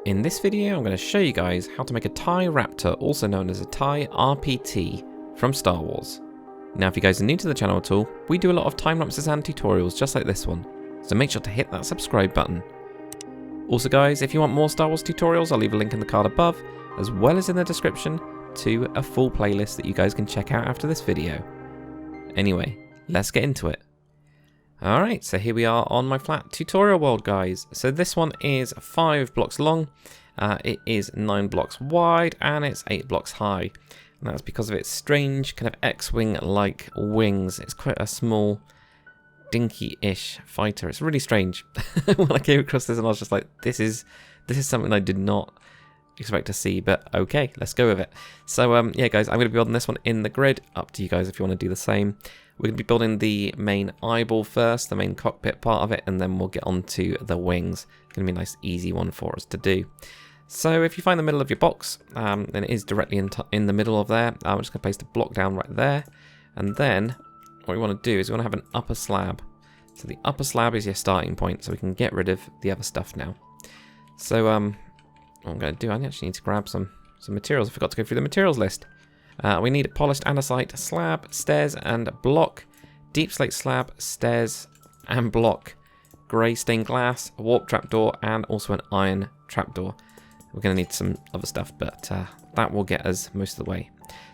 In this video I'm going to show you guys how to make a TIE Raptor, also known as a TIE RPT from Star Wars. Now if you guys are new to the channel at all, we do a lot of time lapses and tutorials just like this one, so make sure to hit that subscribe button. Also guys, if you want more Star Wars tutorials, I'll leave a link in the card above, as well as in the description to a full playlist that you guys can check out after this video. Anyway, let's get into it. Alright, so here we are on my flat tutorial world, guys. So this one is 5 blocks long, it is 9 blocks wide, and it's 8 blocks high. And that's because of its strange kind of X-Wing-like wings. It's quite a small, dinky-ish fighter. It's really strange. When I came across this and I was just like, this is something I did not expect to see, but okay, let's go with it. So yeah guys, I'm going to be building this one in the grid, up to you guys if you want to do the same. We're going to be building the main eyeball first, the main cockpit part of it, and then we'll get on to the wings. It's going to be a nice easy one for us to do. So if you find the middle of your box, then it is directly in the middle of there. I'm just going to place the block down right there, and then what we want to do is we want to have an upper slab. So the upper slab is your starting point, so we can get rid of the other stuff now. So what I'm going to do, I actually need to grab some materials. I forgot to go through the materials list. We need polished andesite slab, stairs and block, deep slate slab, stairs and block, grey stained glass, a warp trapdoor, and also an iron trapdoor. We're going to need some other stuff, but that will get us most of the way.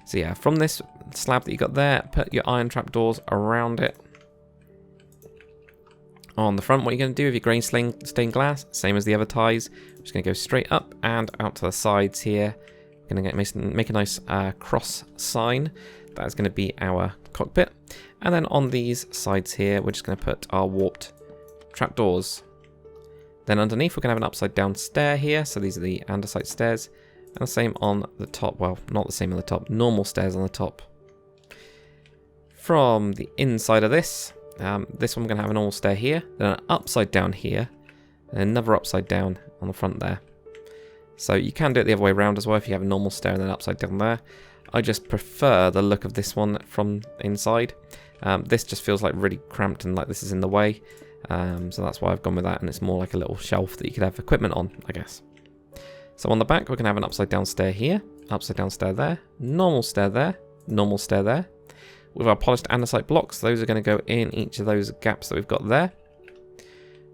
So yeah, from this slab that you got there, put your iron trapdoors around it. On the front, what you're going to do with your grey stained glass, same as the other ties, we're just going to go straight up and out to the sides here. Going to make a nice cross sign. That's going to be our cockpit. And then on these sides here, we're just going to put our warped trapdoors. Then underneath, we're going to have an upside down stair here. So these are the andesite stairs. And the same on the top. Well, not the same on the top. Normal stairs on the top. From the inside of this one we're going to have an all stair here. Then an upside down here. And another upside down on the front there. So you can do it the other way around as well if you have a normal stair and then upside down there. I just prefer the look of this one from inside. This just feels like really cramped and like this is in the way. So that's why I've gone with that, and it's more like a little shelf that you could have equipment on, I guess. So on the back we're going to have an upside down stair here, upside down stair there, normal stair there, normal stair there. With our polished andesite blocks, those are going to go in each of those gaps that we've got there.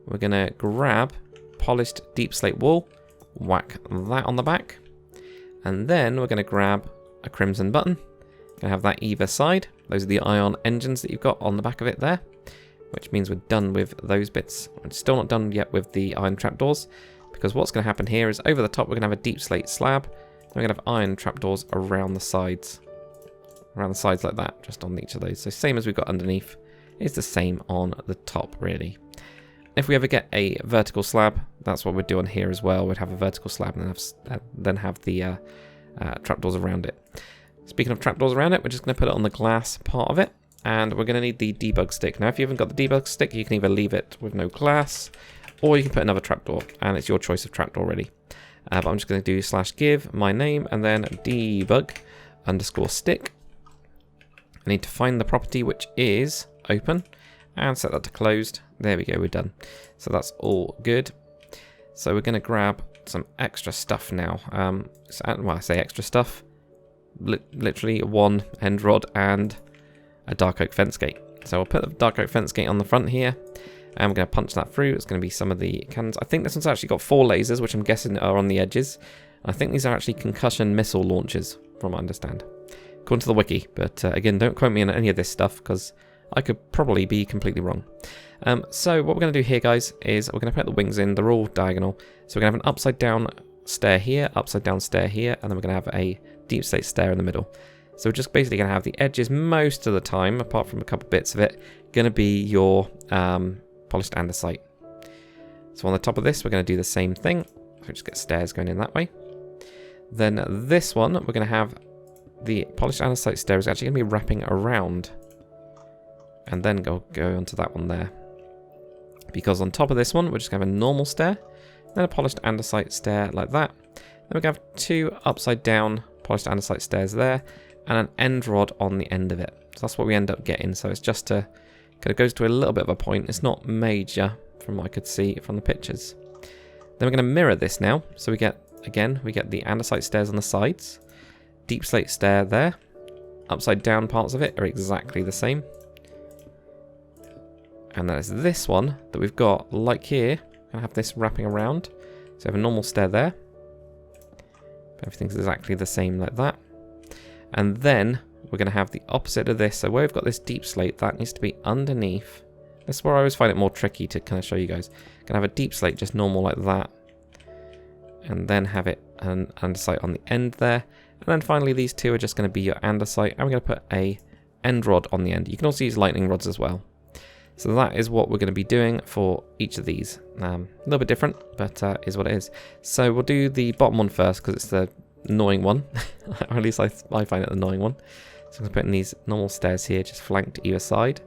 We're going to grab polished deep slate wool, whack that on the back, and then we're going to grab a crimson button. Going to have that either side. Those are the ion engines that you've got on the back of it there, which means we're done with those bits. We're still not done yet with the iron trapdoors, because what's going to happen here is over the top we're going to have a deep slate slab, and we're going to have iron trapdoors around the sides like that, just on each of those. So same as we've got underneath, it's the same on the top really. If we ever get a vertical slab, that's what we'd do on here as well. We'd have a vertical slab and then have the trapdoors around it. Speaking of trapdoors around it, we're just going to put it on the glass part of it. And we're going to need the debug stick. Now, if you haven't got the debug stick, you can either leave it with no glass, or you can put another trapdoor. And it's your choice of trapdoor, really. But I'm just going to do /give my name and then debug _ stick. I need to find the property, which is open, and set that to closed. There we go, we're done. So that's all good. So we're going to grab some extra stuff now. Well, I say extra stuff. Literally one end rod and a dark oak fence gate. So we'll put the dark oak fence gate on the front here. And we're going to punch that through. It's going to be some of the cannons. I think this one's actually got 4 lasers, which I'm guessing are on the edges. I think these are actually concussion missile launchers, from what I understand. According to the wiki. But again, don't quote me on any of this stuff, because I could probably be completely wrong. So what we're going to do here, guys, is we're going to put the wings in. They're all diagonal. So we're going to have an upside down stair here, upside down stair here, and then we're going to have a deep slate stair in the middle. So we're just basically going to have the edges most of the time, apart from a couple bits of it, going to be your polished andesite. So on the top of this, we're going to do the same thing. So just get stairs going in that way. Then this one, we're going to have the polished andesite stair is actually going to be wrapping around. And then go onto that one there. Because on top of this one, we're just going to have a normal stair, then a polished andesite stair like that. Then we're going to have 2 upside down polished andesite stairs there, and an end rod on the end of it. So that's what we end up getting. So it's just kind of goes to a little bit of a point. It's not major from what I could see from the pictures. Then we're going to mirror this now. So we get, again, we get the andesite stairs on the sides. Deep slate stair there. Upside down parts of it are exactly the same. And then it's this one that we've got, like here. Going to have this wrapping around. So we have a normal stair there. Everything's exactly the same like that. And then we're going to have the opposite of this. So where we've got this deep slate, that needs to be underneath. This is where I always find it more tricky to kind of show you guys. Going to have a deep slate just normal like that. And then have it an andesite on the end there. And then finally these two are just going to be your andesite. And we're going to put a end rod on the end. You can also use lightning rods as well. So that is what we're going to be doing for each of these. A little bit different, but is what it is. So we'll do the bottom one first because it's the annoying one. Or at least I find it the annoying one. So I'm going to put in these normal stairs here, just flanked either side.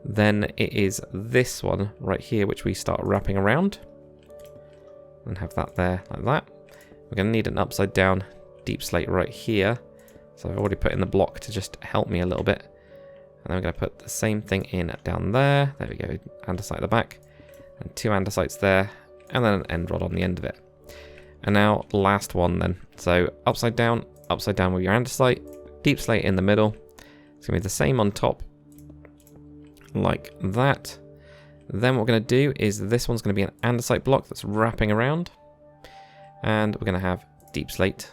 Then it is this one right here, which we start wrapping around. And have that there, like that. We're going to need an upside down deep slate right here. So I've already put in the block to just help me a little bit. And then we're going to put the same thing in down there. There we go, andesite at the back. And 2 andesites there. And then an end rod on the end of it. And now, last one then. So upside down with your andesite. Deep slate in the middle. It's going to be the same on top. Like that. Then what we're going to do is this one's going to be an andesite block that's wrapping around. And we're going to have deep slate.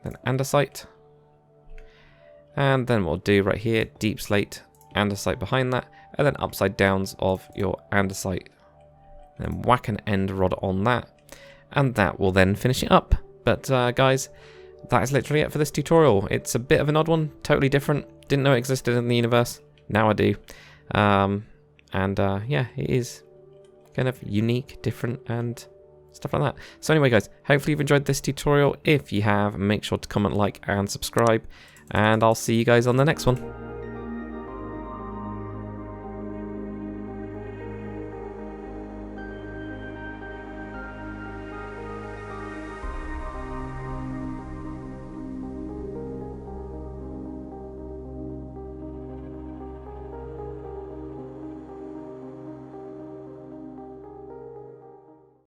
Then andesite. And then what we'll do right here, deep slate, andesite behind that. And then upside downs of your andesite. And then whack an end rod on that. And that will then finish it up. But guys, that is literally it for this tutorial. It's a bit of an odd one, totally different. Didn't know it existed in the universe. Now I do. Yeah, it is kind of unique, different, and stuff like that. So anyway, guys, hopefully you've enjoyed this tutorial. If you have, make sure to comment, like, and subscribe. And I'll see you guys on the next one.